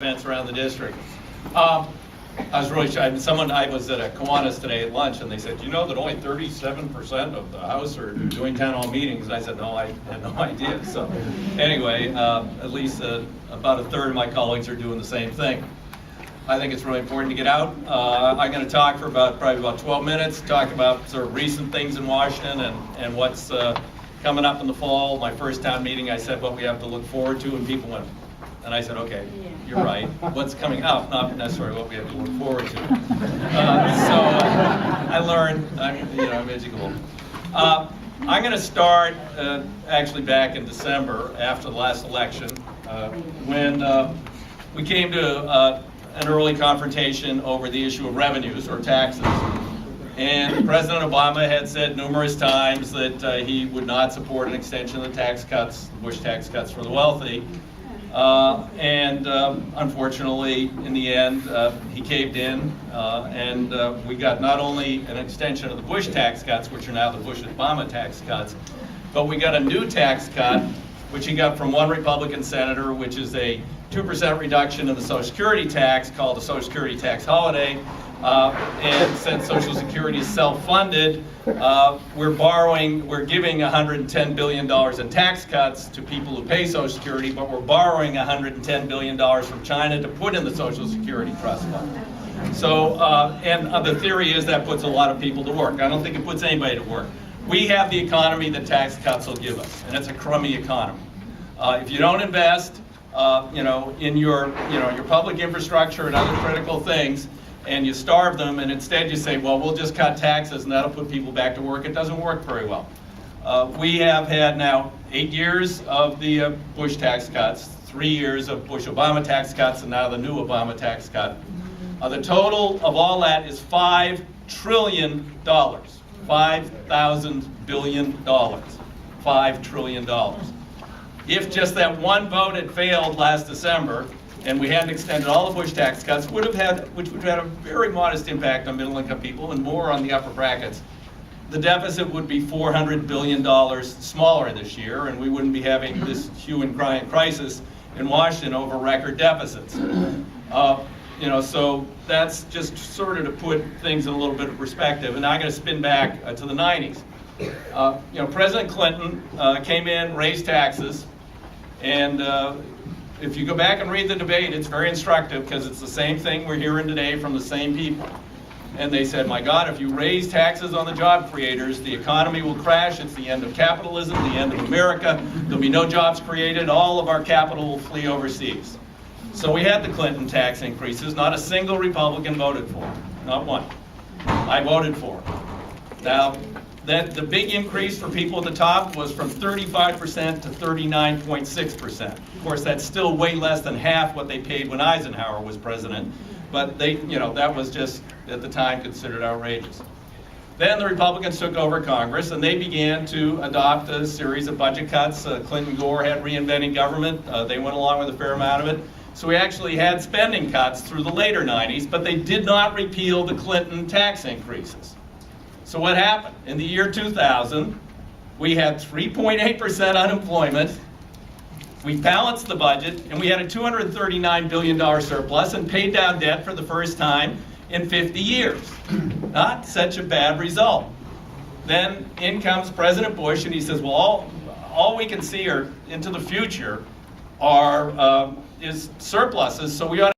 events around the district. I was really shy. I was at a Kiwanis today at lunch, and they said, "You know that only 37% of the House are doing town hall meetings?" And I said, "No, I had no idea." So, anyway, at least about a third of my colleagues are doing the same thing. I think it's really important to get out. I'm going to talk for probably about 12 minutes, talk about sort of recent things in Washington and what's coming up in the fall. My first town meeting, I said what we have to look forward to, and people went. And I said, okay, you're right. What's coming up, not necessarily what we have to look forward to. I learned, I'm educable. I'm going to start actually back in December after the last election when we came to an early confrontation over the issue of revenues or taxes. And President Obama had said numerous times that he would not support an extension of the tax cuts, the Bush tax cuts for the wealthy. Unfortunately, in the end, he caved in, and we got not only an extension of the Bush tax cuts, which are now the Bush-Obama tax cuts, but we got a new tax cut, which he got from one Republican senator, which is a 2% reduction in the Social Security tax called the Social Security tax holiday. And since Social Security is self-funded, we're giving $110 billion in tax cuts to people who pay Social Security, but we're borrowing $110 billion from China to put in the Social Security trust fund. So, the theory is that puts a lot of people to work. I don't think it puts anybody to work. We have the economy that tax cuts will give us, and it's a crummy economy. If you don't invest, in your public infrastructure and other critical things, and you starve them, and instead you say, well, we'll just cut taxes and that'll put people back to work, it doesn't work very well. We have had now 8 years of the Bush tax cuts, 3 years of Bush-Obama tax cuts, and now the new Obama tax cut. The total of all that is $5 trillion, 5,000 billion dollars, $5 trillion. If just that one vote had failed last December, and we hadn't extended all the Bush tax cuts, which would have had a very modest impact on middle-income people and more on the upper brackets, the deficit would be $400 billion smaller this year, and we wouldn't be having this hue and cry and crisis in Washington over record deficits. So that's just sort of to put things in a little bit of perspective. And now I'm going to spin back to the 90s. President Clinton came in, raised taxes, and if you go back and read the debate, it's very instructive because it's the same thing we're hearing today from the same people. And they said, my God, if you raise taxes on the job creators, the economy will crash. It's the end of capitalism, the end of America. There'll be no jobs created. All of our capital will flee overseas. So we had the Clinton tax increases. Not a single Republican voted for them. Not one. I voted for them. Now, the big increase for people at the top was from 35% to 39.6%. Of course, that's still way less than half what they paid when Eisenhower was president, but that was just at the time considered outrageous. Then the Republicans took over Congress, and they began to adopt a series of budget cuts. Clinton Gore had reinventing government. They went along with a fair amount of it. So we actually had spending cuts through the later 90s, but they did not repeal the Clinton tax increases. So what happened? In the year 2000, we had 3.8% unemployment, we balanced the budget, and we had a $239 billion surplus and paid down debt for the first time in 50 years. Not such a bad result. Then in comes President Bush, and he says, well, all we can see into the future is surpluses, so we ought to